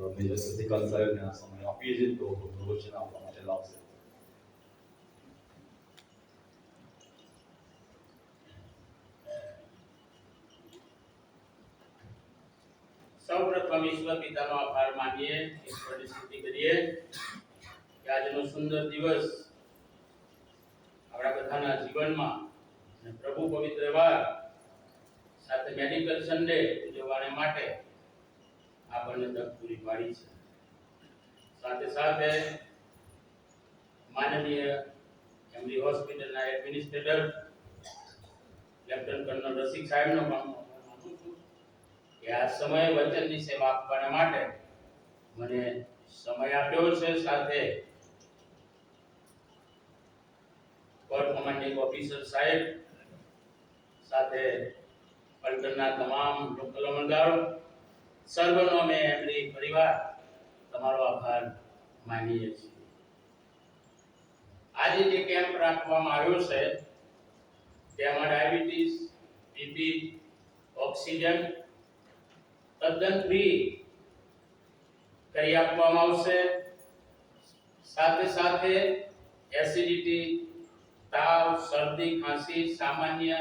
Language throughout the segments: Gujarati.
મેજર સતિકાંત સાહેબને આ સમય આપીએ છીએ તો પ્રવચન આપવા માટે લાવશે. સૌપ્રથમ ઈશ્વર પિતાનો આભાર માનીએ, ઈશ્વરની સ્તુતિ કરીએ કે આજનો સુંદર દિવસ આપણા બધાના જીવનમાં અને પ્રભુ પવિત્ર વાર સાથે મેડિકલ સન્ડે ઉજવવાને માટે આપણને તક પૂરી પાડી છે. સાથે સાથે માનનીય એમડી હોસ્પિટલના એડમિનિસ્ટ્રેટર લેફ્ટનન્ટ કર્નલ રસિક સાહેબનો પણ માનું છું કે આ સમય વચનની સેવા આપવાના માટે મને સમય આપ્યો છે. સાથે કોર કમાન્ડિંગ ઓફિસર સાહેબ, સાથે પલટણના તમામ લોકલ અમલદારો, સર્વનો અમે એમડી પરિવાર તમારો આભાર માનીએ છીએ. આજે જે કેમ્પ રાખવામાં આવ્યો છે તેમાં ડાયાબિટીસ, બીપી, ઓક્સિજન તદ્દન ફ્રી કરી આપવામાં આવશે. સાથે સાથે એસિડિટી, તાવ, શરદી, ખાંસી, સામાન્ય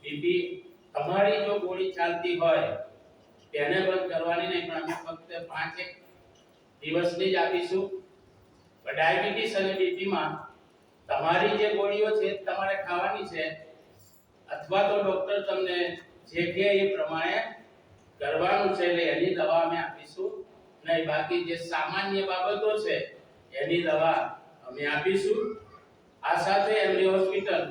બીપી તમારી જો ગોળી ચાલતી હોય તેને બંધ કરવાની નહીં, પણ અમે ફક્ત 5 દિવસની જ આપીશું. ડાયાબિટીસ અને બીપીમાં તમારી જે ગોળીઓ છે તમારે ખાવાની છે, અથવા તો ડોક્ટર તમને જે કહે એ પ્રમાણે કરવાનું છે, એટલે એની દવા અમે આપીશું નહીં. બાકી જે સામાન્ય બાબતો છે એની દવા અમે આપીશું. આ સાથે એમડી હોસ્પિટલ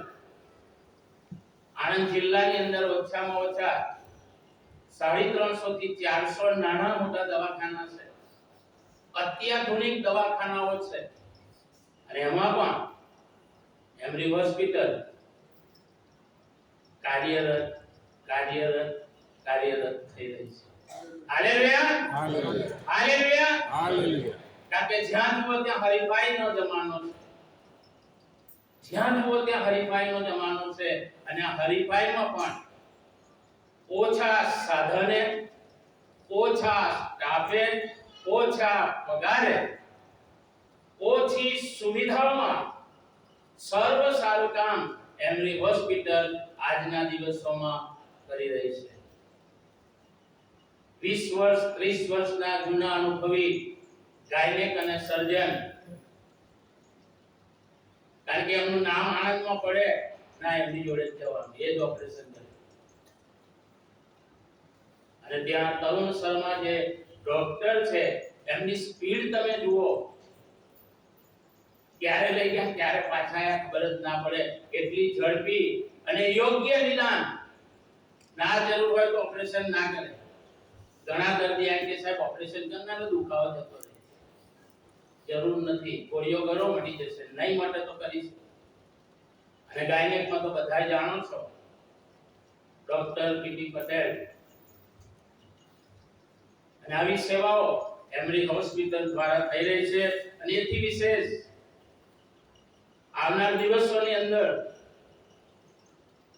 આણંદ જિલ્લાની અંદર ઓછામાં ઓછા 350 થી 400 નાના મોટા દવાખાના છે, અત્યાધુનિક દવાખાનાઓ છે, અને એમાં પણ એમડી હોસ્પિટલ કાર્યરત થઈ રહી છે. Hallelujah, hallelujah, hallelujah. કારણ કે જ્યાં જુઓ ત્યાં હરીફાઈનો જમાનો છે, જ્યાં જુઓ ત્યાં હરીફાઈનો જમાનો છે, અને આ હરીફાઈમાં પણ ઓછા સાધને, ઓછા સ્ટાફે, ઓછા પગારે, ઓછી સુવિધાઓમાં સર્વ સારું કામ એમડી હોસ્પિટલ આજના દિવસોમાં કરી રહી છે. 20 વર્ષ 30 વર્ષના જૂના અનુભવી ગાયનેક અને સર્જન, કારણ કે એમનું નામ આણંદમાં પડે ના એમની જોડે જ જવાનું, એ જ ઓપરેશન કરે. અને ત્યાં તરુણ શર્મા જે ડોક્ટર છે એમની સ્પીડ તમે જુઓ, ક્યારે લઈ ગયા ક્યારે પાછા આયા ખબર જ ના પડે, એટલી ઝડપી અને યોગ્ય નિદાન. ના જરૂર હોય તો ઓપરેશન ના કરે. ઘણા દર્દી આવીને કે સાહેબ ઓપરેશન કરનારો દુખાવો થતો રહે, જરૂર નથી, ગોળીઓ કરો મટી જશે, નહીં મટે તો કરીશ. અને ગાયનેકમાં તો બધા જાણો છો, ડોક્ટર પીટી પટેલ. અને આવી સેવાઓ એમડી હોસ્પિટલ દ્વારા થઈ રહી છે. અને એથી વિશેષ આવનાર દિવસોની અંદર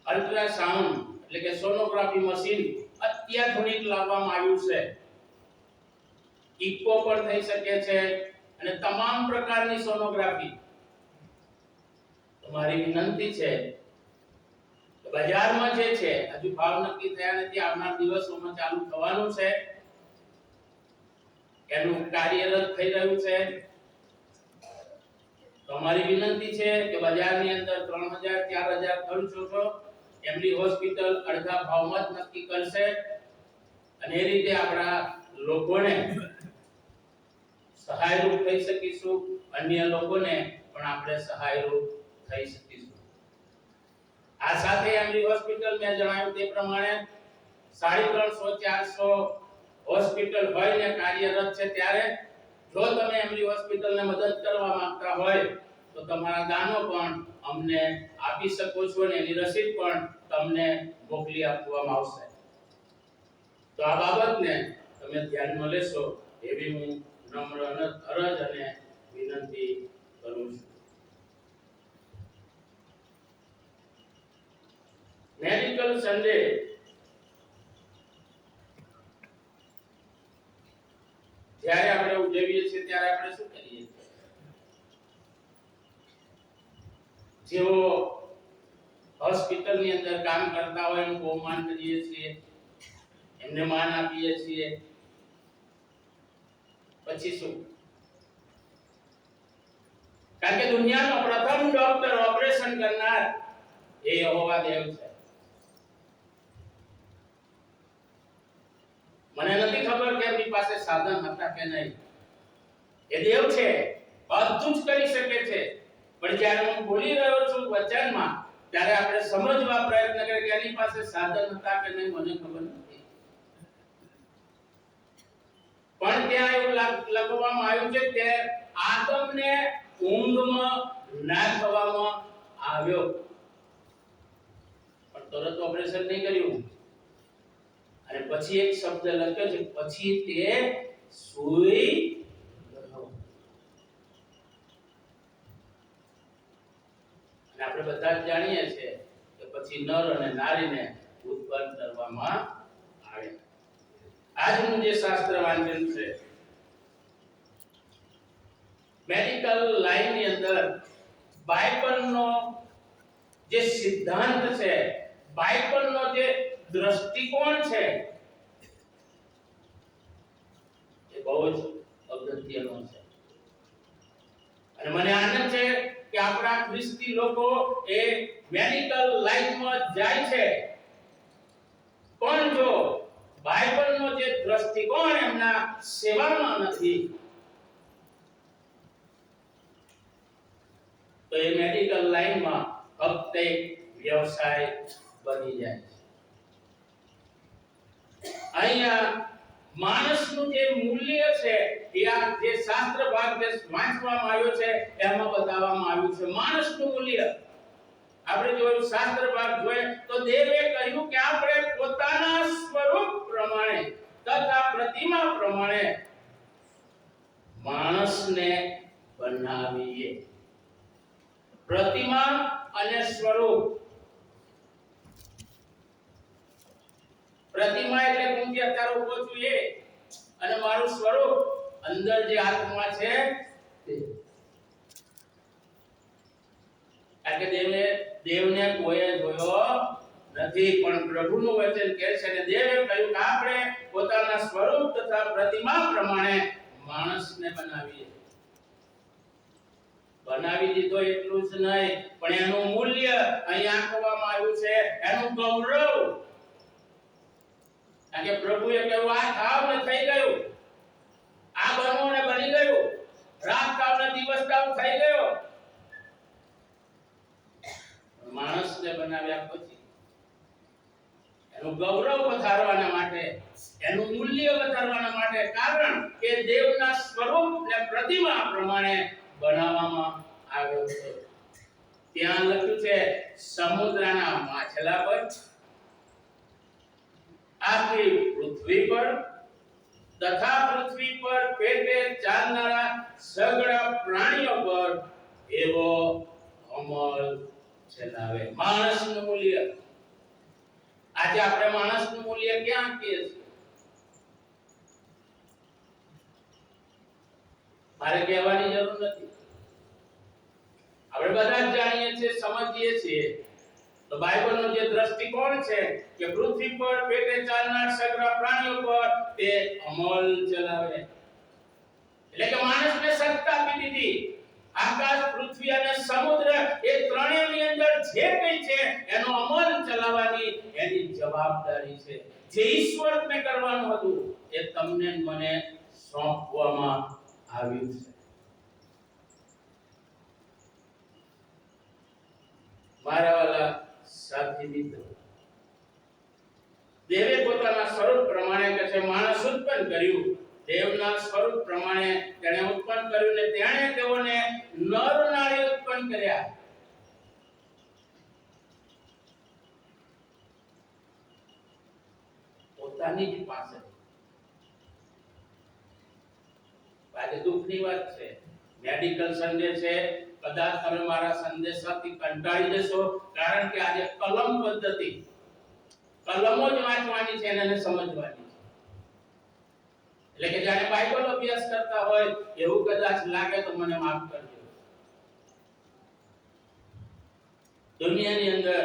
અલ્ટ્રાસાઉન્ડ એટલે કે સોનોગ્રાફી મશીન અત્યાધુનિક લાવવામાં આવ્યું છે. ઇકો પણ થઈ શકે છે અને તમામ પ્રકારની સોનોગ્રાફી. તમારી વિનંતી છે કે બજારમાં જે છે હજુ ભાવ નક્કી થયા નથી, આવનાર દિવસોમાં ચાલુ થવાનું છે, એનું કાર્યરત થઈ રહ્યું છે. તો અમારી વિનંતી છે કે બજારની અંદર 3000 4000 ખર્ચો છો, એમડી હોસ્પિટલ અડધા ભાવમાં જ નક્કી કરશે. અને એ રીતે આપણા લોકોને સહાયરૂપ થઈ શકીશું, અન્ય લોકોને પણ આપણે સહાયરૂપ થઈ શકીશું. આ સાથે એમડી હોસ્પિટલ મેં જણાવ્યું તે પ્રમાણે 350 400 હોસ્પિટલ હોઈને કાર્યરત છે. ત્યારે જો તમે એમડી હોસ્પિટલને મદદ કરવા માંગતા હોય તો તમારા દાનો પણ અમને આપી શકો છો, અને એની રસીદ પણ તમને મોકલી આપવામાં આવશે. તો આ બાબતને તમે ધ્યાનમાં લેશો એવી હું નમ્ર અરજ અને વિનંતી કરું છું. મેડિકલ સન્ડે જ્યારે આપણે ઉજવીએ છીએ ત્યારે આપણે શું કરીએ છીએ? જેઓ હોસ્પિટલની અંદર કામ કરતા હોય એનું બહુમાન કરીએ છીએ, એમને માન આપીએ છીએ. પછી શું? કારણ કે દુનિયાનો પ્રથમ ડોક્ટર ઓપરેશન કરનાર એ યહોવા દેવ છે. મને નથી ખબર કે એમની પાસે સાધન હતા કે નહીં. એ દેવ છે, બધું જ કરી શકે છે. પણ જ્યારે હું બોલી રહ્યો છું વચનમાં, ત્યારે આપણે સમજવા પ્રયત્ન કરીએ કે એની પાસે સાધન હતા કે નહીં મને ખબર નથી. પણ ત્યાં એવું લખવામાં આવ્યું છે કે આદમને ઊંઘમાં નાખવામાં આવ્યો, પણ તરત ઓપરેશન નહીં કર્યું. અને પછી એક શબ્દ લખ્યો છે, પછી તે સૂઈ ગયો. અને આપણે બધા જ જાણીએ છીએ કે પછી નર અને નારીને ઉત્પન્ન કરવામાં આવે. આજનું જે શાસ્ત્ર વાંચન છે, મેડિકલ લાઈનની અંદર બાઇબલનો જે સિદ્ધાંત છે, બાઇબલનો જે દ્રષ્ટિકોણ છે, એ બહુ જ અગત્યનો છે. અને મને આનંદ છે કે આપણા ખ્રિસ્તી લોકો એ મેડિકલ લાઈનમાં જાય છે, પણ જો બાઇબલનો જે દ્રષ્ટિકોણ એમના સેવામાં નથી, તો એ મેડિકલ લાઈનમાં ફક્ત એક વ્યવસાય બની જાય છે. અહીંયા માણસનું જે મૂલ્ય છે, એ આ જે શાસ્ત્ર ભાગ જે વાંચવામાં આવ્યો છે એમાં બતાવવામાં આવ્યું છે. માણસનું મૂલ્ય આપણે જોયું, શાસ્ત્ર ભાગ જોઈએ તો દેવે કહ્યું કે આપણે પોતાના સ્વરૂપ પ્રમાણે તથા પ્રતિમા પ્રમાણે માણસને બનાવીએ. પ્રતિમા અને સ્વરૂપ. પ્રતિમા એટલે હું જે અત્યારે ઉભો છું એ, અને મારું સ્વરૂપ અંદર જે આત્મા છે તે. કારણ કે દેવને કોઈએ જોયો નથી, પણ પ્રભુનું વચન કહે છે અને દેવે કહ્યું કે આપણે પોતાના સ્વરૂપ તથા પ્રતિમા પ્રમાણે માણસને બનાવીએ. બનાવી દીધો એટલું જ નહીં, પણ એનું મૂલ્ય અહીં આંકવામાં આવ્યું છે, એનું ગૌરવ. કારણ કે પ્રભુએ કહ્યું આ થાવ ને થઈ ગયું, આ બનો ને બની ગયું, રાત થાવ ને દિવસ થાવ થઈ ગયો. માણસને બનાવ્યા પછી એનું ગૌરવ વધારવાના માટે, એનું મૂલ્ય વધારવાના માટે, કારણ કે દેવના સ્વરૂપ ને પ્રતિમા પ્રમાણે બનાવવામાં આવ્યો છે. ત્યાં લખ્યું છે સમુદ્રના માછલા પર, આખી પૃથ્વી પર તથા પૃથ્વી પર પેટે ચાલનારા સગળા પ્રાણીઓ પર એવો અમલ ચલાવે. માણસનું મૂલ્ય. આજે આપણે માણસનું મૂલ્ય ક્યાં કહીએ છીએ? મારે કહેવાની જરૂર નથી, આપણે બધા જ જાણીએ છીએ, સમજીએ છીએ. તો બાઇબલનો જે દ્રષ્ટિકોણ છે કે પૃથ્વી પર પેટે ચાલનાર સગળા પ્રાણીઓ પર તે અમલ ચલાવે. એટલે કે માણસને સત્તા આપી દીધી. આકાશ, પૃથ્વી અને સમુદ્ર એ ત્રણેયની અંદર જે કંઈ છે એનો અમલ ચલાવવાની એની જવાબદારી છે. જે ઈશ્વરને કરવાનું હતું એ તમને મને સોંપવામાં આવ્યું છે. મારા વાલા સાથી મિત્રો, દેવે પોતાના સ્વરૂપ પ્રમાણે કે છે માણસ ઉત્પન્ન કર્યું. દેવના સ્વરૂપ પ્રમાણે તેણે ઉત્પન્ન કર્યું ને તેણે તેઓને નર નારી ઉત્પન્ન કર્યા. પોતાની જ પાસે. આજે દુઃખની વાત છે, મેડિકલ સન્ડે છે, કદાચ તમે મારા સંદેશાથી કંટાળી જશો, કારણ કે આજે કલમ પદ્ધતિ, કલમો જ વાંચવાની છે અને સમજવાની છે. એટલે કે જાણે બાઇબલ અભ્યાસ કરતા હોય એવું કદાચ લાગે તો મને માફ કરજો. દુનિયાની અંદર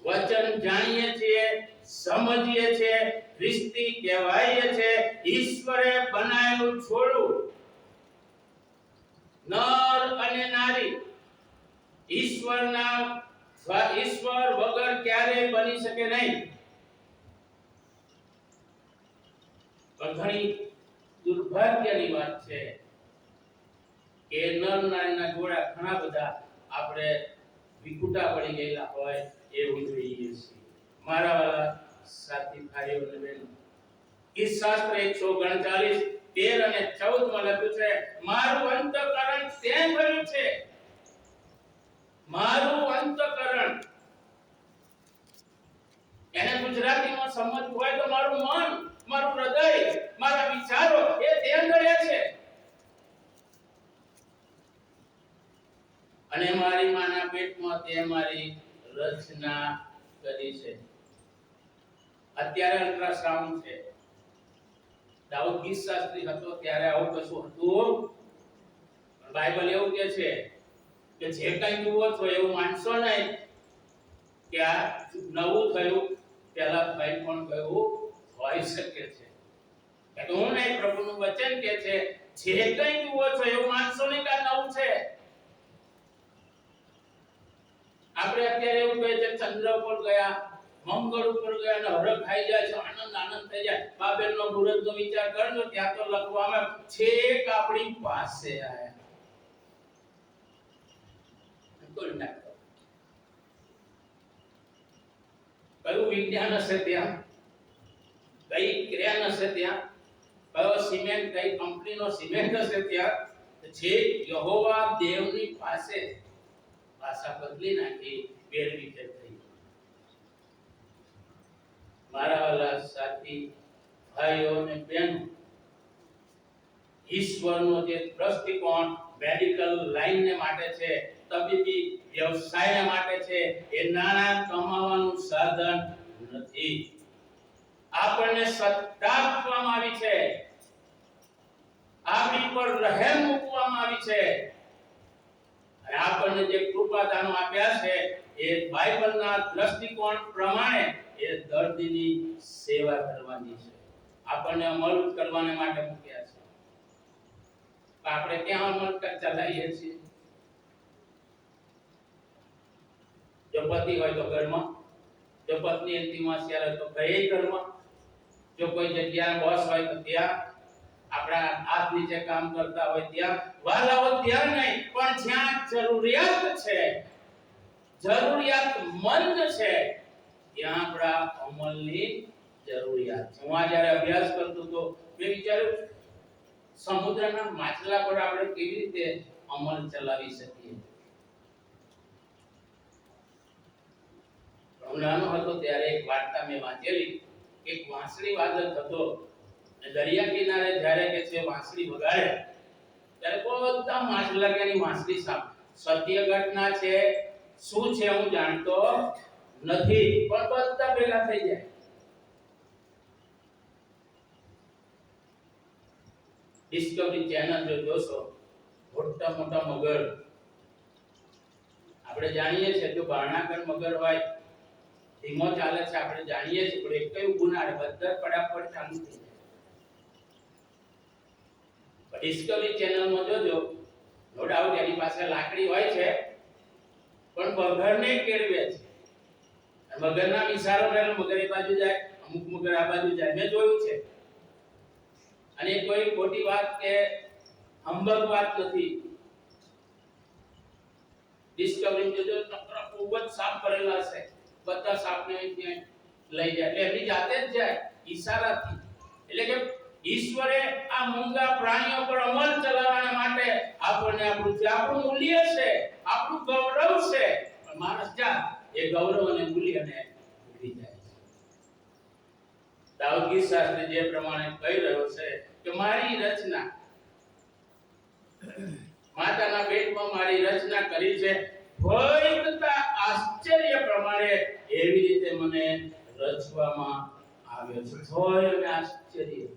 વચન જાણીએ છીએ, સમજીએ છીએ, ખ્રિસ્તી કહેવાય છે, ઈશ્વરે બનાવેલું છોડું નર અને નારી ઈશ્વર વગર ક્યારેય બની શકે નહીં. પણ ઘણી દુર્ભાગ્યની વાત છે કે નર નારીના જોડા ઘણા બધા આપણે વિખૂટા પડી ગયેલા હોય એવું જોઈએ છીએ. મારા વાલા સાથી ભાઈઓ અને બહેનો, ઈશાસ્ત્ર 139 13 અને 14 માં લખ્યું છે, મારું અંતઃકરણ તે ભર્યું છે. મારું અંતઃકરણ, એને ગુજરાતીમાં સમજ હોય તો મારું મન, મારું હૃદય, મારા વિચારો એ તે ભર્યા છે. અને મારી માના પેટમાં તે મારી રચના કરી છે. અત્યારે અલ્ટ્રાસાઉન્ડ છે. દાઉદ ગીત શાસ્ત્રી હતો ત્યારે આવું કશું હતું. બાઇબલ એવું કહે છે કે જે કંઈ જુઓ છો એવું માનશો નહીં કે આ નવું થયું, પહેલા કંઈ પણ ગયું હોઈ શકે છે. કે હું નહીં, પ્રભુનું વચન કહે છે જે કંઈ જુઓ છો એવું માનશો નહીં કે આ નવું છે. આપણે અત્યારે એવું કહે છે ચંદ્ર ઉપર ગયા, મંગળ ઉપર ગયા અને હરખ ખાઈ જાય છે, આનંદ થઈ જાય. બાબેલનો મુહૂર્તનો વિચાર કરજો, ત્યાં તો લખવામાં છેક આપણી પાસે આયા. કયું વિજ્ઞાન હશે ત્યાં, કઈ ક્રિયા હશે ત્યાં, કયો સિમેન્ટ, કઈ કંપનીનો સિમેન્ટ હશે ત્યાં, જે યહોવા દેવની પાસે ભાષા બદલી નાખી, બેરવી થઈ. મારા વાલા સાથી ભાઈઓ અને બહેનો, ઈશ્વરનો જે દ્રષ્ટિકોણ મેડિકલ લાઈનને માટે છે, તબીબી વ્યવસાય માટે છે, એ નાણાં કમાવાનું સાધન નથી. આપણને સત્તા આપવામાં આવી છે, આપણી પર રહેમ મૂકવામાં આવી છે, અને આપણને જે કૃપાદાનો આપ્યા છે એ બાઇબલના દ્રષ્ટિકોણ પ્રમાણે એ દર્દીની સેવા કરવાની છે. આપણને અમલ કરવાને માટે મૂક્યા છે. આપણે ક્યાં અમલ ચલાવીએ છીએ? જો પતિ હોય તો ઘરમાં, જો પત્ની ઇન્ટિમસી હોય તો ઘરમાં, જો કોઈ જગ્યા બોસ હોય તો ત્યાં, આપણા હાથ નીચે કામ કરતા હોય ત્યાં, વાલાઓ ત્યાં નહીં, પણ જ્યાં જરૂરિયાત છે, જરૂરિયાતમંદ છે, ત્યાં આપણા અમલની જરૂરિયાત છે. હું આ જ્યારે અભ્યાસ કરતો હતો મેં વિચાર્યું સમુદ્રના માછલા પર આપણે કેવી રીતે અમલ ચલાવી શકીએ. હું નાનો હતો ત્યારે એક વાર્તા મેં વાંચેલી. એક વાંસળી વાદક હતો, દરિયા કિનારે જ્યારે કે છે વાંસળી વગાડે ત્યારે બધા માછલા કે એની વાંસળી સામે. સત્ય ઘટના છે, શું છે હું જાણતો નથી, પણ બધા ભેગા થઈ જાય. ડિસ્કવરી ચેનલ જો જોશો, મોટા મોટા મગર આપણે જાણીએ છીએ, જો બારણાગર મગર હોય ધીમો ચાલે છે આપણે જાણીએ છીએ, પણ એક કઈ ઊભું ના રહે, બધા ફટાફટ ચાલુ થઈ જાય. ડિસ્કવરી ચેનલમાં જોજો, નો ડાઉટ એની પાસે લાકડી હોય છે, પણ મગરને કેળવે છે. મગરના ઇશારો કરે, મગર એ બાજુ જાય, અમુક મગર આ બાજુ જાય, મેં જોયું છે. અને કોઈ ખોટી વાત કે હંબગ વાત નથી. ડિસ્કવરી જોજો, નકરા ખૂબ જ સાફ કરેલા છે, બધા સાપને ત્યાં લઈ જાય, એટલે એની જાતે જ જાય ઈશારાથી. એટલે કે ઈશ્વરે આ મૂંગા પ્રાણીઓ પર અમલ ચલાવવા માટે આપણને આપણું મૂલ્ય છે, આપણું ગૌરવ છે, પણ માણસ જા એ ગૌરવ અને મૂલ્યને ભૂલી જાય છે. દાઉદ ગીત શાસ્ત્રી જે પ્રમાણે કહી રહ્યો છે કે મારી રચના, માતાના પેટમાં મારી રચના કરી છે, ભય તથા આશ્ચર્ય પ્રમાણે એવી રીતે મને રચવામાં આવ્યો છે. ભય અને આશ્ચર્ય,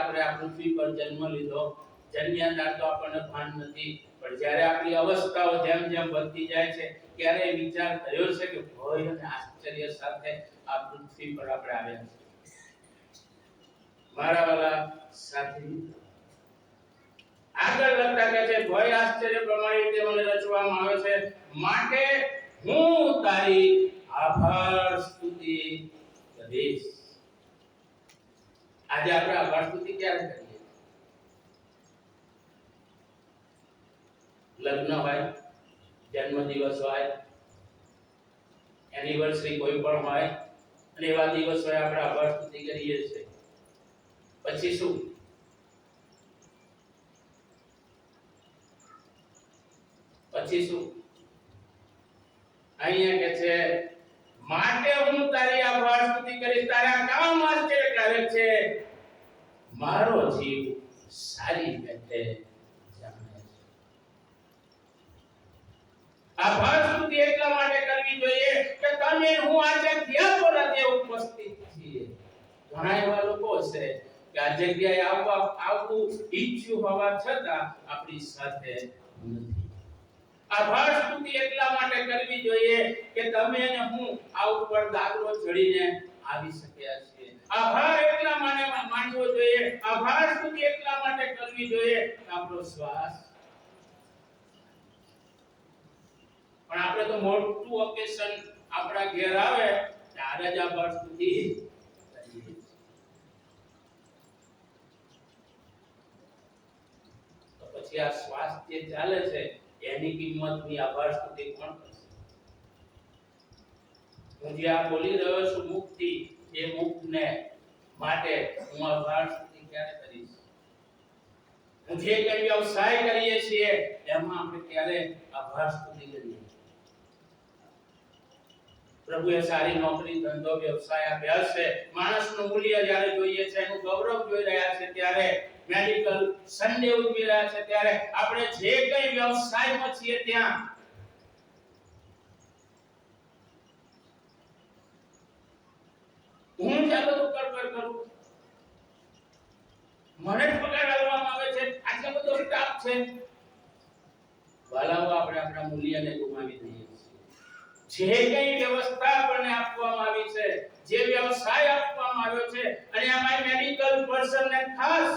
આપણે આ પૃથ્વી પર જન્મ લીધો, જન્મ્યા તો આપણને ભાન નથી, પણ જ્યારે આપણી અવસ્થાઓ જેમ જેમ વધતી જાય છે ત્યારે વિચાર કર્યો છે કે ભય અને આશ્ચર્ય સાથે આ પૃથ્વી પર આપણે આવ્યા છીએ. મારા વાલા સાથી, આગળ લખતા કહે છે ભય આશ્ચર્ય પ્રમાણે તે મને રચવામાં આવે છે, માટે હું તારી આભાર સ્તુતિ કરીશ. આજે આપણે આભાર સ્તુતિ ક્યારે કરીએ? લગ્ન હોય, જન્મદિવસ હોય, એનિવર્સરી કોઈ પણ હોય, અને એવા દિવસોએ આપણે આભાર સ્તુતિ કરીએ છીએ. પછી શું? પછી શું? અહીંયા કે છે માટે હું તારી આભાર સ્તુતિ કરીશ, તારા કામ આશ્ચર્યકારક છે, મારો જીવ સારી રીતે જાણે છે. આભાર સ્તુતિ એટલા માટે કરવી જોઈએ કે તમે હું આ જગ્યા પર આજે ઉપસ્થિત છીએ. ઘણા એવા લોકો છે કે આ જગ્યાએ આવવું ઈચ્છું હોવા છતાં આપણી સાથે નથી. આભાર સ્તુતિ એટલા માટે કરવી જોઈએ કે તમે અને હું આ ઉપર દાખલો ચડીને આવી શક્યા છીએ. આભાર એટલા માટે માનવો જોઈએ, આભાર સ્તુતિ એટલા માટે કરવી જોઈએ કે આપણો શ્વાસ. પણ આપણે તો મોટું ઓકેશન આપણા ઘેર આવે ત્યારે જ આભાર સ્તુતિ કરીએ. તો પછી આ શ્વાસ જે ચાલે છે એની કિંમતની આભાર સ્તુતિ કોણ કરશે? હું જે આ બોલી રહ્યો છું મુક્તિ, એ મુક્તને માટે હું આભાર સ્તુતિ ક્યારે કરીશ? હું જે કઈ વ્યવસાય કરીએ છીએ એમાં આપણે ક્યારે આભાર સ્તુતિ કરીએ? પ્રભુએ સારી નોકરી, ધંધો, વ્યવસાય આપ્યા છે, માણસનું મૂલ્ય જ્યારે જોઈએ છે, એનું ગૌરવ જોઈ રહ્યા છે, ત્યારે મેડિકલ સન્ડે ઉજવી રહ્યા છે, ત્યારે આપણે જે કઈ વ્યવસાયમાં છીએ ત્યાં હું ચાલો કર કરું, મને જ પગાર આપવામાં આવે છે, આટલો બધો સ્ટાફ છે, વાલાઓ આપણે આપણા મૂલ્યને ગુમાવી દઈએ છીએ. જે કઈ વ્યવસ્થા આપણને આપવામાં આવી છે, જે વ્યવસાય આપવામાં આવ્યો છે, અને આમાં મેડિકલ પર્સનને ખાસ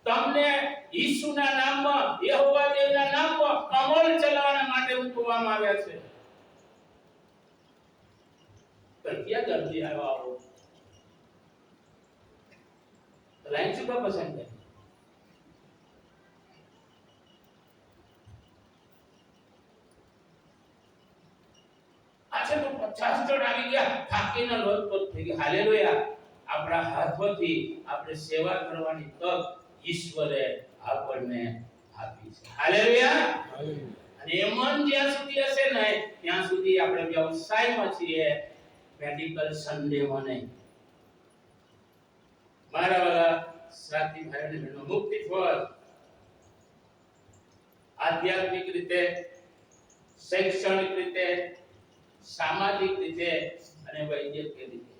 તમને ઈસુના નામમાં, યહોવા દેવના નામમાં અમલ ચલાવવા માટે મૂકવામાં આવ્યા છે. ક્યાં દર્દી આવ્યા આવો લાઈન શું કા પસંદ કરે? આછે તો 50 જણ આવી ગયા, થાકીને લોથપોથ થઈ ગયા. હાલેલુયા! આપણા હાથોથી આપણે સેવા કરવાની તક ઈશ્વરે આપણને આપી છે. હાલેલુયા! અને એ મન જ્યાં સુધી હશે ને ત્યાં સુધી આપણે વ્યવસાયમાં છીએ, મેડિકલ સન્ડેમાં નહીં. મારા વાલા સાથી ભાઈઓ અને બહેનો, મુક્તિ ફળ આધ્યાત્મિક રીતે, શૈક્ષણિક રીતે, સામાજિક રીતે અને વૈદ્યકીય રીતે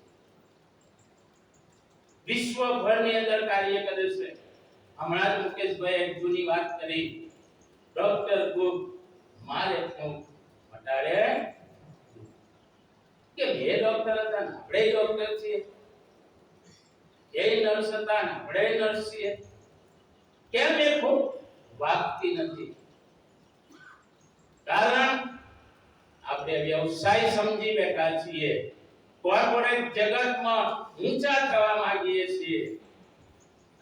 વિશ્વભરની અંદર કાર્ય કરે છે. હમણાં જ મુકેશભાઈ એક જૂની વાત કરી, ડોક્ટર ગુપ મારે ફૂંક મટાડે કે બે ડોક્ટર હતા ને આપણે ડોક્ટર છીએ, એ નર્સ હતા ને આપણે નર્સ છીએ, કેમ એ ફૂંક વાગતી નથી? કારણ આપણે વ્યવસાય સમજી બેઠા છીએ, કોર્પોરેટ જગતમાં ઊંચા થવા માંગીએ છીએ,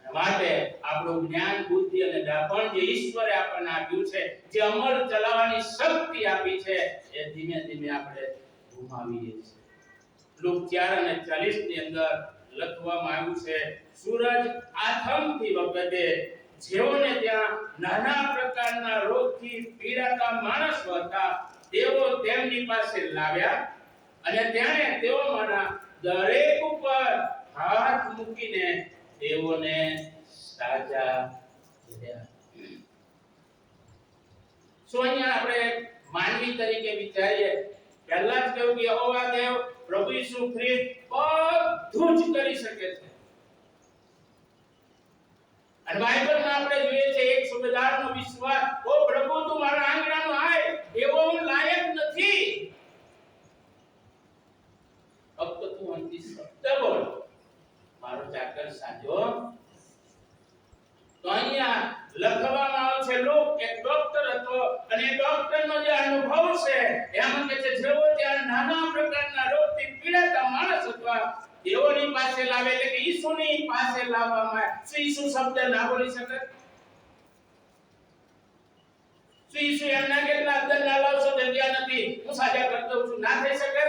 માટે આપણું જ્ઞાન, બુદ્ધિ અને દાપણ જે ઈશ્વરે આપણને આપ્યું છે, જે અમલ ચલાવવાની શક્તિ આપી છે, એ ધીમે ધીમે આપણે ગુમાવીએ છીએ. લુક 4:40 ની અંદર લખવામાં આવ્યું છે, સૂરજ આથમતી વખતે જેઓને ત્યાં નાના પ્રકારના રોગથી પીડાતા માણસો હતા તેઓ તેમની પાસે લાવ્યા અને તેણે તેઓમાંના દરેક ઉપર હાથ મૂકીને તેઓને સાજા કર્યા. શું અહીંયા આપણે માનવી તરીકે વિચારીએ, પહેલા જ કહ્યું કે યહોવા દેવ, પ્રભુ ઈસુ ખ્રિસ્ત બધું જ કરી શકે છે. અને બાઇબલમાં આપણે જોઈએ છે એક સુબેદારનો વિશ્વાસ, ઓ પ્રભુ તું મારા આંગણામાં આય, એવો હું લાયક નથી, ફક્ત તું અંતિ શબ્દ બોલ, મારો ચાકર સાજો. તો અહીંયા લખવામાં આવે છે લોક એક ડોક્ટર હતો અને ડોક્ટરનો જે અનુભવ છે એમાં કહે છે જેવો ત્યાં નાના પ્રકારના રોગથી પીડાતા માણસ હતા તેઓની પાસે લાવે, એટલે કે ઈસુની પાસે લાવવામાં. શું ઈસુ શબ્દ ના બોલી શકે? શું ઈસુ એમના કેટલા અંદર ના લાવશો જગ્યા નથી, હું સાજા કરી દઉં છું, ના થઈ શકે?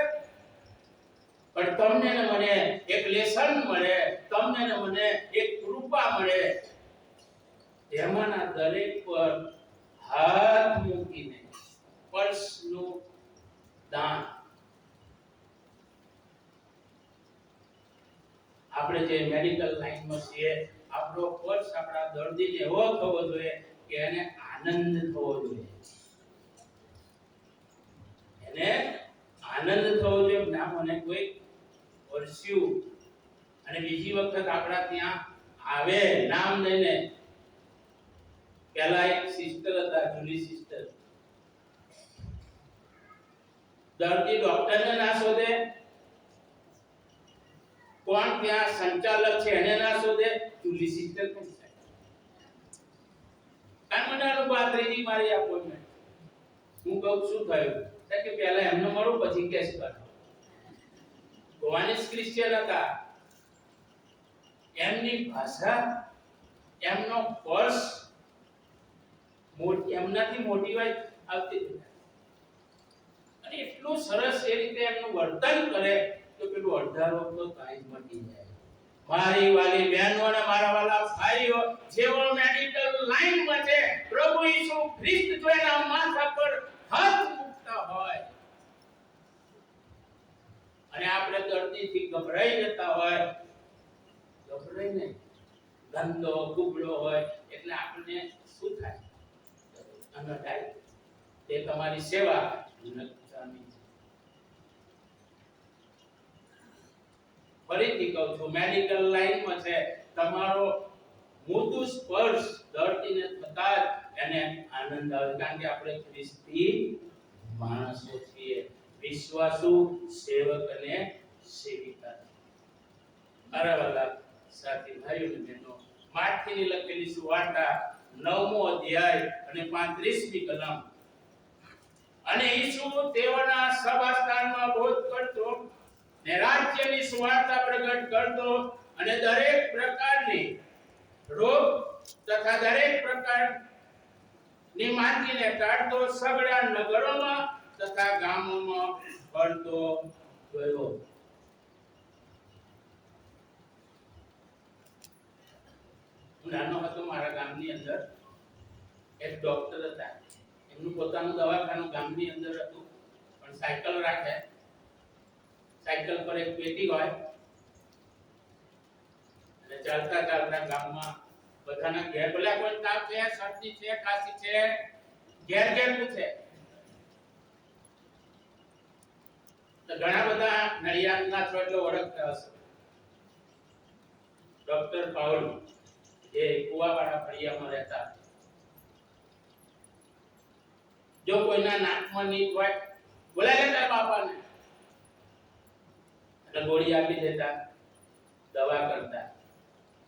પણ તમને ને મને એક લેસન મળે, તમને ને મને એક કૃપા મળે, એમાંના દરેક પર હાથ મૂકીને સ્પર્શનું દાન. આપણે જે મેડિકલ લાઈનમાં છીએ, આપણો સ્પર્શ આપણા દર્દીને એવો થવો જોઈએ કે એને આનંદ થવો જોઈએ, એને આનંદ થવો જોઈએ. ના મને કોઈ વર્સ્યું અને બીજી વખત આપણા ત્યાં આવે નામ લઈને. પહેલા એક સિસ્ટર હતા, જૂલી સિસ્ટર, દર્દી ડોક્ટરને ના શોધે, કોણ ત્યાં સંચાલક છે એને ના શોધે, જૂલી સિસ્ટર કોણ છે? કારણ મને અનુભવ ત્રીજી મારી અપોઇન્ટમેન્ટ, હું કહું શું થયું કે પહેલા એમને મળું પછી કેસ કરો. ગોવાનીસ ક્રિશ્ચિયન હતા, એમની ભાષા, એમનો પર્સ એમનાથી મોટિવાઈ આવતી હતી અને એટલું સરસ એ રીતે એમનું વર્તન કરે તો પેલું અડધા રોગ તો કાંઈ જ મટી જાય. મારી વાલી બહેનો અને મારા વાલા ભાઈઓ, જેઓ મેડિકલ લાઈનમાં છે, પ્રભુ ઈસુ ખ્રિસ્ત જો એના માથા પર હાથ મૂકતા હોય અને આપણે દર્દીથી ગભરાઈ જતા હોય, ગભરાઈ નહીં, ગંદો કુબળો હોય એટલે આપણને શું થાય? તે તમારી સેવા નુકસાની છે. ફરીથી કહું છું, મેડિકલ લાઈનમાં છે, તમારો મૃદુ સ્પર્શ દર્દીને થતા જ એને આનંદ આવે, કારણ કે આપણે ખ્રિસ્તી માણસો છીએ, વિશ્વાસુ સેવક અને સેવિકા. મારા વાલા સાથી ભાઈઓ અને બહેનો, માર્કની લખેલી સુવાર્તા 9મો અધ્યાય અને 35મી કલમ. અને ઈસુ તેઓના સભાસ્થાનમાં બોધ કરતો ને રાજ્યની સુવાર્તા પ્રગટ કરતો અને દરેક પ્રકારની રોગ તથા દરેક પ્રકારની માંદગીને કાઢતો સગળા નગરોમાં તથા ગામોમાં ફરતો ગયો. હું નાનો હતો, મારા ગામની અંદર એક ડોક્ટર હતા, એમનું પોતાનું દવાખાનું ગામની અંદર હતું, પણ સાયકલ રાખે, સાયકલ પર એક પેટી હોય અને ચાલતા ચાલતા ગામમાં બધાના ઘેર, બોલ્યા કોઈ તાવ છે, શરદી છે, ખાંસી છે, ઘેર ઘેર પૂછે. તો ઘણા બધા નડિયાદના છો એટલે ઓળખતા હશે, ડોક્ટર પાઉલ, જે કુવાવાડા ફળિયામાં રહેતા. જો કોઈના નાકમાં નીટ હોય, બોલાય લેતા બાપાને, એટલે ગોળી આપી દેતા, દવા કરતા.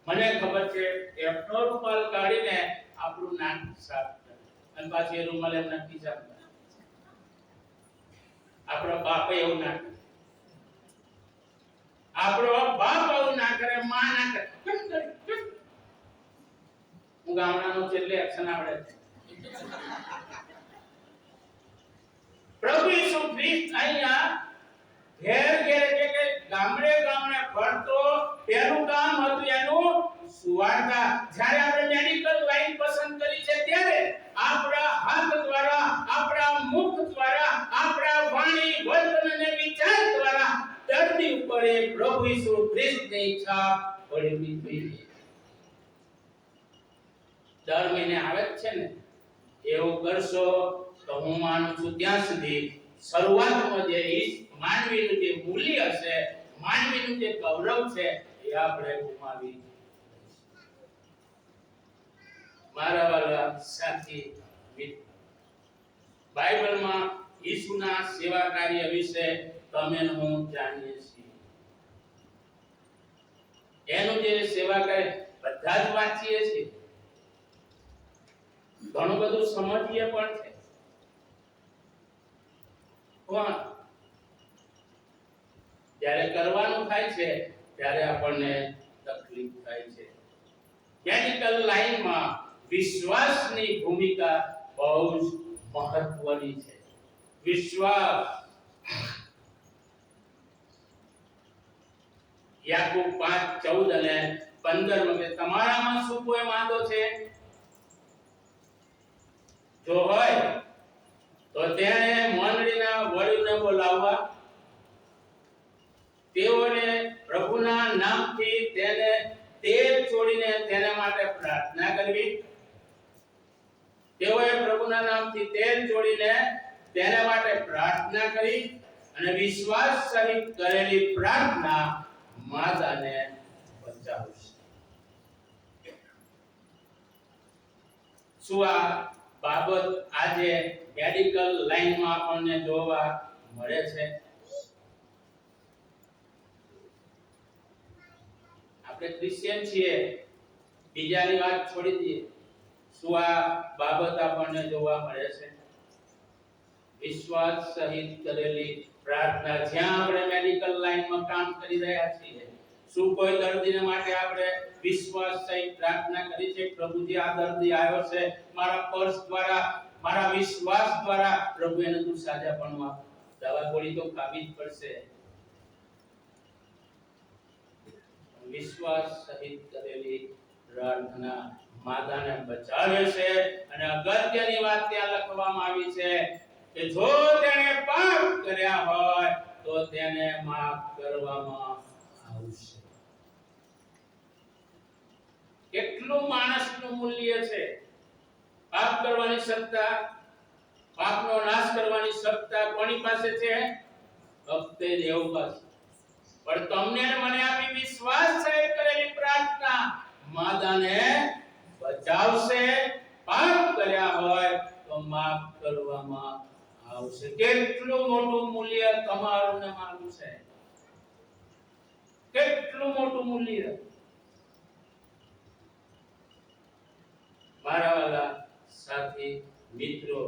મને ખબર છે એમનો રૂમાલ કાઢીને આપણું નાક સાફ કરે અને પાછી એ રૂમાલ એમના ખીચામાં. આપણો બાપ એવું ના કરે, આપણો બાપ એવું ના કરે, માં ના કરે. હું ગામડાનો છે એટલે એક્શન આવડે છે. પ્રભુ ઈસુ ખ્રિસ્ત અહીંયા ઘેર ઘેર કે ગામડે ગામડે ફરતો, પહેલું કામ હતું એનું સુવાર્તા. જ્યારે આપણે મેડિકલ લાઈન પસંદ કરી છે ત્યારે આપણા હાથ દ્વારા, આપણા મુખ દ્વારા, આપણા વાણી, વર્તન અને વિચાર દ્વારા દર્દી ઉપર એ પ્રભુ ઈસુ ખ્રિસ્તની છાપ પડવી જોઈએ. દર મહિને આવે છે ને, એવું કરશો તો હું માનું છું ત્યાં સુધી શરૂઆતમાં જે માનવીનું જે મૂલ્ય છે, માનવીનું જે ગૌરવ છે, એ આપણે ગુમાવી. મારા વાલા સાથી મિત્રો, બાઇબલમાં ઈસુના સેવા કાર્ય વિશે તમે ને હું જાણીએ છીએ. એનું જે સેવા કાર્ય બધા જ વાંચીએ છીએ, ઘણું બધું સમજીએ પણ છે, પણ જ્યારે કરવાનું થાય છે ત્યારે આપણને તકલીફ થાય છે. મેડિકલ લાઈનમાં વિશ્વાસની ભૂમિકા બહુ જ મહત્વની છે. વિશ્વાસ. યાકૂબ 5:14 અને 15 માં, તમારામાં શું કોઈ માંદો છે? જો હોય તો તેણે મંડળીના વડીલને બોલાવવા, તેઓને પ્રભુના નામથી તેને તેલ છોડીને તેના માટે પ્રાર્થના કરવી. તેઓએ પ્રભુના નામથી તેલ છોડીને તેના માટે પ્રાર્થના કરી અને વિશ્વાસ સહિત કરેલી પ્રાર્થના માતાને બચાવશે. શું આ બાબત આજે મેડિકલ લાઈનમાં આપણને જોવા મળે છે? આપણે ક્રિશ્ચિયન છીએ, બીજાની વાત છોડી દઈએ. શું આ બાબત આપણને જોવા મળે છે? વિશ્વાસ સહિત કરેલી પ્રાર્થના. જ્યાં આપણે મેડિકલ લાઈનમાં કામ કરી રહ્યા છીએ, શું કોઈ દર્દીને માટે આપણે વિશ્વાસ સહિત પ્રાર્થના કરી છે? પ્રભુજી, આ દર્દી આવ્યો છે, મારા પર્સ દ્વારા, મારા વિશ્વાસ દ્વારા પ્રભુ એને તું સાજાપણમાં દવા ગોળી તો ખાવી જ પડશે. વિશ્વાસ સહિત કરેલી પ્રાર્થના માતાને બચાવે છે. અને અગત્યની વાત ત્યાં લખવામાં આવી છે કે જો તેણે પાપ કર્યા હોય તો તેને માફ કરવામાં આવશે. કેટલું માણસનું મૂલ્ય છે! પાપ કરવાની સત્તા, પાપનો નાશ કરવાની સત્તા કોની પાસે છે? ફક્ત દેવ પાસે. પણ તમને અને મને આપી વિશ્વાસ સહિત કરેલી પ્રાર્થના માતાને બચાવશે. પાપ કર્યા હોય તો માફ કરવામાં આવશે. કેટલું મોટું મૂલ્ય તમારું ને મારું છે! કેટલું મોટું મૂલ્ય! મારા વાલા સાથી મિત્રો,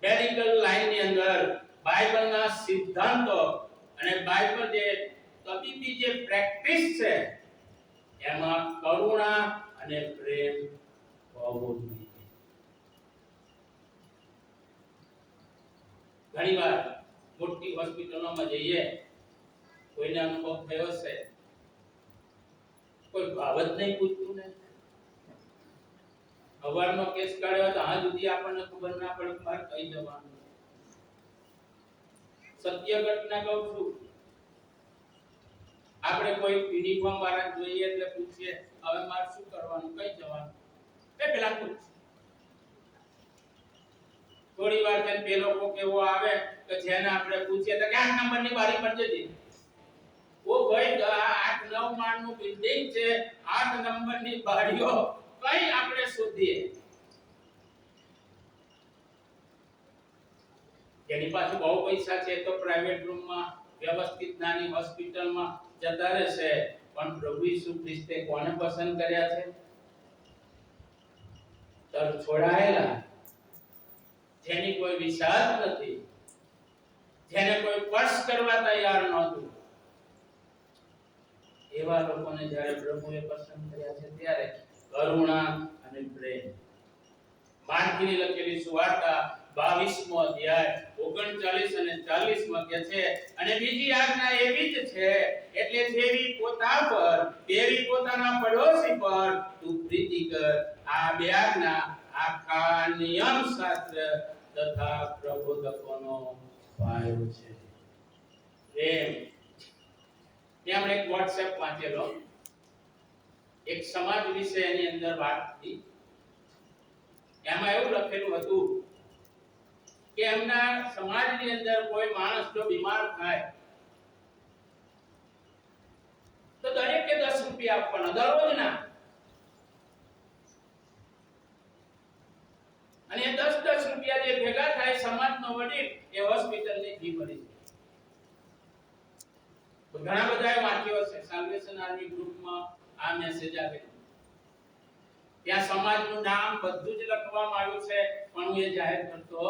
મેડિકલ લાઈનની અંદર બાઇબલના સિદ્ધાંતો અને બાઇબલ જે તબીબી જે પ્રેક્ટિસ છે એમાં કરુણા અને પ્રેમ હોવો જોઈએ. ઘણીવાર મોટી હોસ્પિટલોમાં જઈએ, કોઈને અનુભવ થયો છે, કોઈ ભાવ જ નહીં પૂછતું ને. સવારનો કેસ કાઢ્યો તો આજ સુધી આપણને ખબર ના પડે કે મારે કઈ જવાનું. સત્ય ઘટના કહું છું. આપણે કોઈ યુનિફોર્મ વાળા જોઈએ એટલે પૂછીએ, હવે મારે શું કરવાનું, કઈ જવાનું? પેલા પૂછ. થોડી વાર થઈને પેલો કોક એવો આવે કે જેને આપણે પૂછીએ તો 8 નંબરની બારી પર જજે. ઓ ભાઈ, 8-9 માળનું બિલ્ડિંગ છે, 8 નંબરની બારીઓ કઈ આપણે શોધીએ? જેની પાસે બહુ પૈસા છે તો પ્રાઇવેટ રૂમમાં વ્યવસ્થિત નાની હોસ્પિટલમાં જતા રહેશે. પણ પ્રભુ ઈસુ ખ્રિસ્તે કોને પસંદ કર્યા છે? તર છોડાયેલા, જેની કોઈ વિચાર નથી, જેને કોઈ સ્પર્શ કરવા તૈયાર નહોતું, એવા લોકોને જ્યારે પ્રભુએ પસંદ કર્યા છે ત્યારે કરુણા અને પ્રેમ. માર્કની લખેલી સુવાર્તા 22મો અધ્યાય 39 અને 40 માં કહે છે, અને બીજી આજ્ઞા એવી જ છે, એટલે જેવી પોતા પર તેવી પોતાના પડોશી પર તું પ્રીતિ કર. આ બે આજ્ઞા આખા નિયમ શાસ્ત્ર તથા પ્રબોધકોનો પાયો છે. પ્રેમ. ત્યાં એક WhatsApp વાંચેલો, એક સમાજ વિશે એની અંદર વાત હતી. એમાં એવું લખેલું હતું કે એમના સમાજની અંદર કોઈ માણસ જો બીમાર થાય તો દરેકે 10 રૂપિયા આપવાના, દરરોજના. બધાએ વાંચ્યો છે. સાલ્વેશન આર્મી ગ્રુપમાં આ મેસેજ આવેલો. ત્યાં સમાજનું નામ બધું જ લખવામાં આવ્યું છે, પણ હું એ જાહેર કરતો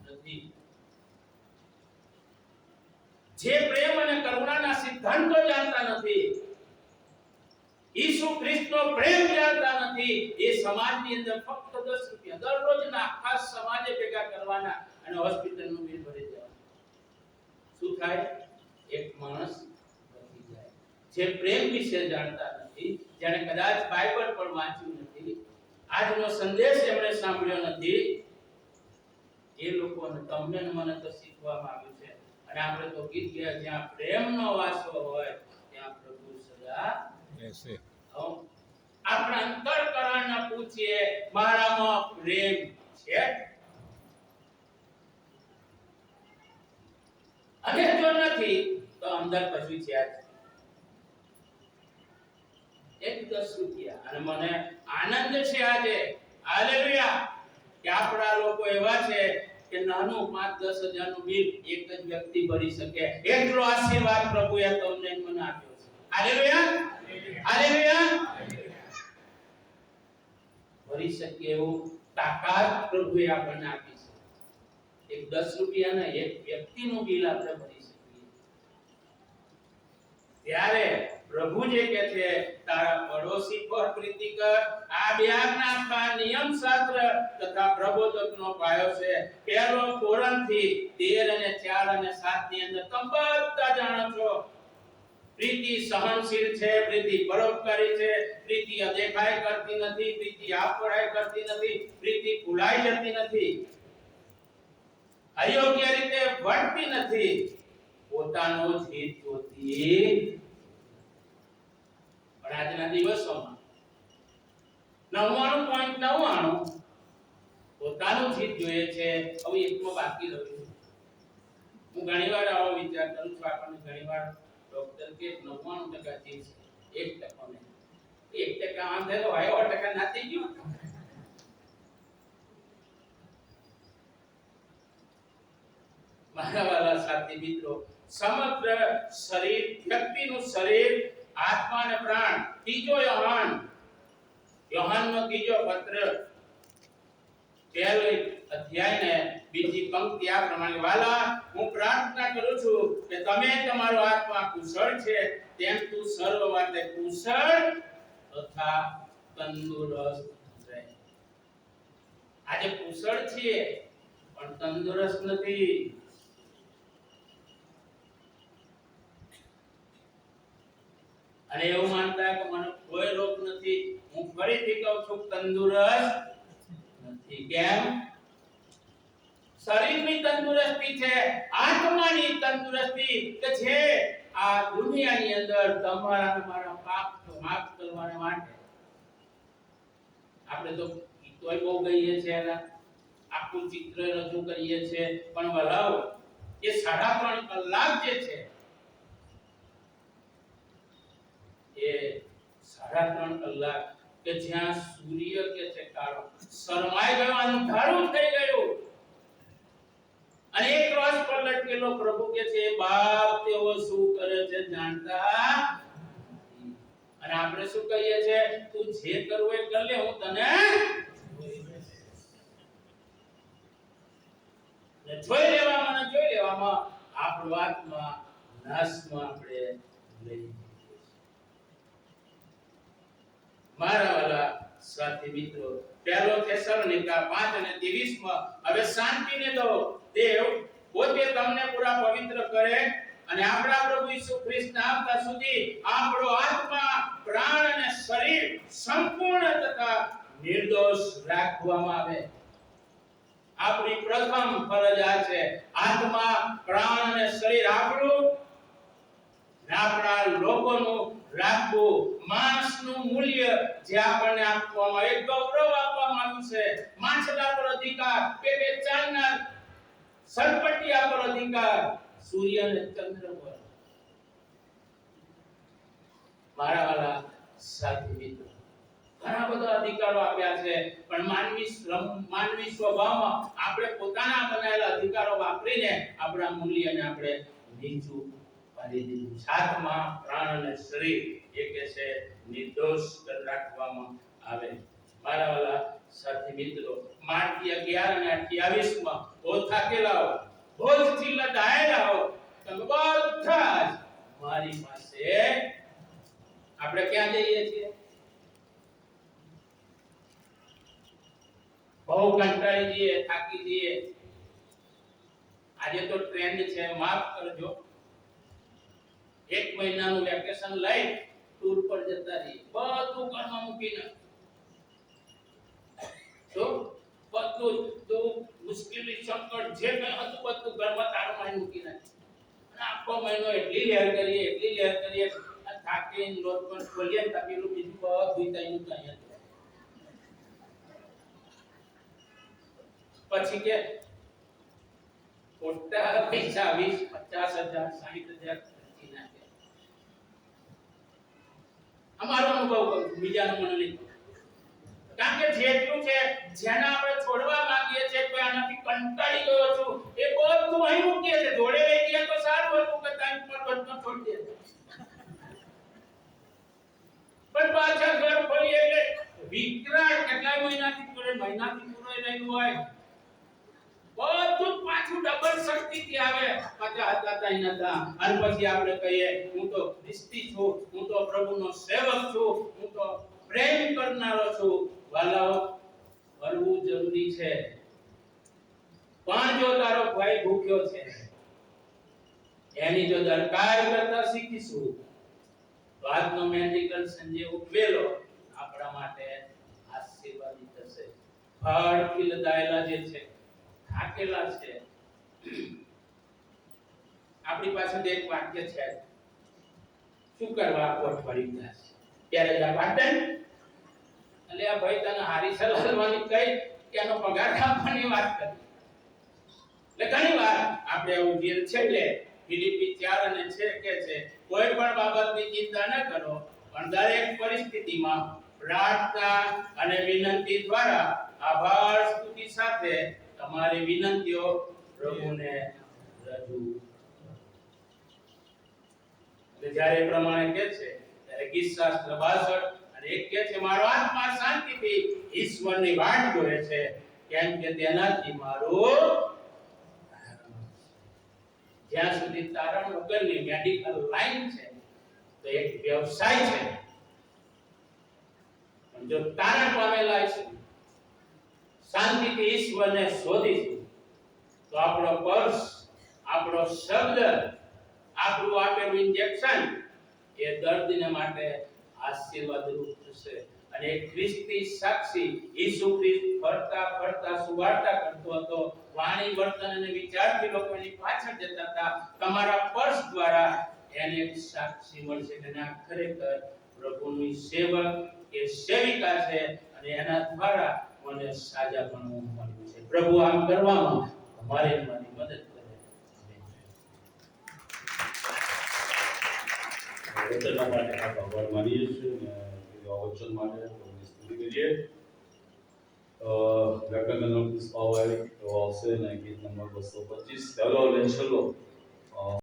નથી. જે પ્રેમ અને કરુણાના સિદ્ધાંતો જાણતા નથી, ઈસુ ખ્રિસ્તનો પ્રેમ જાણતા નથી, એ સમાજની અંદર ફક્ત 10 રૂપિયા દરરોજના આખા સમાજે ભેગા કરવાના અને હોસ્પિટલનું બિલ ભરી દેવાનું. શું થાય? એક માણસ બચી જાય. જે પ્રેમ વિશે જાણતા નથી, જેણે કદાચ બાઇબલ પણ વાંચ્યું નથી, આજનો સંદેશ એમણે સાંભળ્યો નથી, એ લોકોને તમને ને મને તો શીખવામાં આવ્યું છે. અને આપણે તો ગીત ગયા, જ્યાં પ્રેમનો વાસો હોય ત્યાં પ્રભુ સદા રહેશે. આપણે અંતરકરણને પૂછીએ, મારામાં પ્રેમ છે? અને જો નથી તો અંદર કશું છે જ. એક 10 રૂપિયા. અને મને આનંદ છે આજે, હાલેલુયા, કે આપણા લોકો એવા છે કે નાનું 5-10 હજારનું બિલ એક જ વ્યક્તિ ભરી શકે. એટલો આશીર્વાદ પ્રભુએ તમને મને આપ્યો છે. Hallelujah, hallelujah. ભરી શકે એવું તાકાત પ્રભુએ આપણને આપી છે. એક 10 રૂપિયાના એક વ્યક્તિનું બિલ આપણે ભરી શકીએ. ત્યારે પ્રભુ જે કહે છે, તારા પડોશી પર પ્રીતિ કર. આ બે આજ્ઞા નિયમ શાસ્ત્ર તથા પ્રબોધકનો પાયો છે. પહેલો કોરંથી 13 અને 4 અને 7 ની અંદર તમે બધા જાણો છો. પ્રીતિ સહનશીલ છે, પ્રીતિ પરોપકારી છે, પ્રીતિ અદેખાઈ કરતી નથી, પ્રીતિ આપરાઈ કરતી નથી, પ્રીતિ ભૂલાઈ જતી નથી, અયોગ્ય રીતે વર્તતી નથી, પોતાનો જ હિત જોતી. પણ આજના દિવસોમાં 99.99 પોતાનું જ હિત જોઈએ છે. હવે એકમાં બાકી રહ્યું. હું ઘણીવાર આવો વિચાર કરું છું. આપણને ઘણીવાર ડોક્ટર કે 99% ચીજ છે, 1% નહીં. 1% આમ થાય તો 100% ના થઈ ગયું. મારા વાલા સાથી મિત્રો, સમગ્ર શરીર, વ્યક્તિનું શરીર, આત્મા અને પ્રાણ. ત્રીજો યોહાનનો ત્રીજો પત્ર, 1 અધ્યાય ને બીજી પંક્તિ આ પ્રમાણે, વાલા, હું પ્રાર્થના કરું છું કે તમે તમારો આત્મા કુશળ છે તેમ તું સર્વ વાતે કુશળ તથા તંદુરસ્ત રહે. આજે કુશળ છીએ પણ તંદુરસ્ત નથી. અને એવું માનતા કે મને કોઈ રોગ નથી. હું ફરીથી કહું છું, તંદુરસ્ત નથી. કેમ? શરીરની તંદુરસ્તી છે, આત્માની તંદુરસ્તી કે છે આ દુનિયાની અંદર તમારા અને મારા પાપ માફ કરવાના માટે. આપણે તો ગીતોય બહુ ગઈએ છે, એના આખું ચિત્ર રજૂ કરીએ છે, પણ વલાવો એ 3.5 કલાક જે છે એ 3.5 કલાક કે જ્યાં સૂર્ય કે છે કાળો શરમાઈ ગયો, અંધારું થઈ ગયું, અને એક ક્રોસ પર લટકેલો પ્રભુ કે છે, બાપ તેઓ શું કરે છે જાણતા. અને આપણે શું કહીએ છે? તું જે કરવું એ કર લે, હું તને જોઈ લેવામાં ને જોઈ લેવામાં આપણો આત્મા નાશમાં આપણે લઈ. મારા વાલા સાથી મિત્રો, 1 થેસલોનિકા 5 અને 23 માં, હવે શાંતિને દો, દેવ પોતે તમને પૂરા પવિત્ર કરે અને આપણા પ્રભુ ઈસુ ખ્રિસ્તના આવતા સુધી આપણો આત્મા, પ્રાણ અને શરીર સંપૂર્ણ તથા નિર્દોષ રાખવામાં આવે. આપણી પ્રથમ ફરજ આ છે, આત્મા, પ્રાણ અને શરીર આપણું આપણા લોકોનું રાખવું. માણસનું મૂલ્ય જે આપણને આપવામાં, એક ગૌરવ આપવામાં આવ્યું છે. માછલા પર અધિકાર, પેટે ચાલનાર સરપટિયા પર અધિકાર, સૂર્ય અને ચંદ્ર પર. મારા વાલા સાથી મિત્રો, ઘણા બધા અધિકારો આપ્યા છે, પણ માનવી સ્વભાવમાં આપણે પોતાના બનાવેલા અધિકારો વાપરીને આપણા મૂલ્યને આપણે નીચું પાડી દીધું. સાતમા પ્રાણ અને શરીર એ કે છે નિર્દોષ કરી રાખવામાં આવે. મારા વાલા સાથી મિત્રો, માર્કી 11 અને 28 માં બહુ થાકેલા હો, બોજથી લદાયેલા હો, તમે બધા જ મારી પાસે. આપણે ક્યાં જઈએ છીએ? બહુ કંટાળી જઈએ, થાકી જઈએ. આજે તો ટ્રેન્ડ છે, માફ કરજો, 1 મહિનાનું વેકેશન લઈ ટૂર પર જતા રહીએ, બધું ઘરમાં મૂકીને. તો બધું દુઃખ, મુશ્કેલી, સંકટ જે કંઈ હતું બધું ઘરમાં તાળમાં મૂકીને, અને આખો મહિનો એટલી લહેર કરીએ, અને થાકીને રોજ પણ ખોલીએ ને પેલું બીજું બધું તૈયાર તૈયાર. પછી કે ખોટા પૈસા 20, 50,000, 60,000 ખર્ચી નાખે. અમારો અનુભવ કરું, બીજાનો મને નહીં. કારણ કે જેટલું છે, જેને આપણે છોડવા માંગીએ છીએ, કોઈ આનાથી કંટાળી ગયો છું, એ બધું અહીં મૂકીએ છે. જોડે લઈ ગયા તો સારું હતું કે ટાઈમ પર બધું છોડી દે. પણ પાછા ઘર ખોલીએ એટલે વિકરાળ કેટલા મહિનાથી પૂરો રહેલું હોય, બધું પાછું ડબલ શક્તિથી આવે. પાછા હતા નતા. અને પછી આપણે કહીએ હું તો ખ્રિસ્તી છું, હું તો પ્રભુનો સેવક છું, હું તો પ્રેમ કરનારો છું. વાલાઓ, કરવું જરૂરી છે, પણ જો તારો ભાઈ ભૂખ્યો છે, એની જો દરકાર કરતા શીખીશું તો આજનો મેડિકલ સંજય ઉઠવેલો આપણા માટે આશીર્વાદિત થશે. ફળથી લદાયેલા જે છે, થાકેલા છે, આપણી પાસે એક વાક્ય છે, શું કરવા અઠવાડિયું થશે ત્યારે જ આ વાર્તા. એટલે આ ભાઈ તને હારી સલાહવાની કઈ કે એનો પગાર આપવાની વાત કરી. એટલે ઘણી વાર આપણે એવું જે છે એટલે ફિલિપી 4 અને 6 કે છે કોઈ પણ બાબતની ચિંતા ન કરો, પણ દરેક પરિસ્થિતિમાં પ્રાર્થના અને વિનંતી દ્વારા આભાર સ્તુતિ સાથે તમારી વિનંતીઓ પ્રભુને રજૂ. એટલે જ્યારે પ્રમાણે કે છે ત્યારે ગીત શાસ્ત્ર 62 અને 1 કે છે મારો આત્મા શાંતિથી ઈશ્વરની વાટ જોવે છે, કેમ કે તેનાથી મારું જ્યાં સુધી તારણ વગરની મેડિકલ લાઈન છે તો એક વ્યવસાય છે. પણ જો તારણ પામેલા છે, શાંતિથી ઈશ્વરને શોધીશું તો આપણો પર્સ, આપણો શબ્દ, આપણું આપેલું ઇન્જેક્શન એ દર્દીને માટે આશીર્વાદરૂપ થશે. અને ખ્રિસ્તી સાક્ષી ઈસુ ખ્રિસ્ત ફરતા ફરતા સુવાર્તા કરતો હતો, વાણી, વર્તન અને વિચારથી લોકોની પાછળ જતા હતા. તમારા પર્સ દ્વારા એને એક સાક્ષી મળશે કે ના ખરેખર પ્રભુની સેવક કે સેવિકા છે, અને એના દ્વારા મને સાજાપણું મળ્યું છે. પ્રભુ આમ કરવામાં અમારી મદદ કરે. વચનના માટે આભાર માનીએ છીએ અને વચન માટે પ્રભુની સ્તુતિ કરીએ. વ્યાકરણનો પુસ્તક આવશે અને ગીત નંબર 225 પહેલો અને છેલ્લો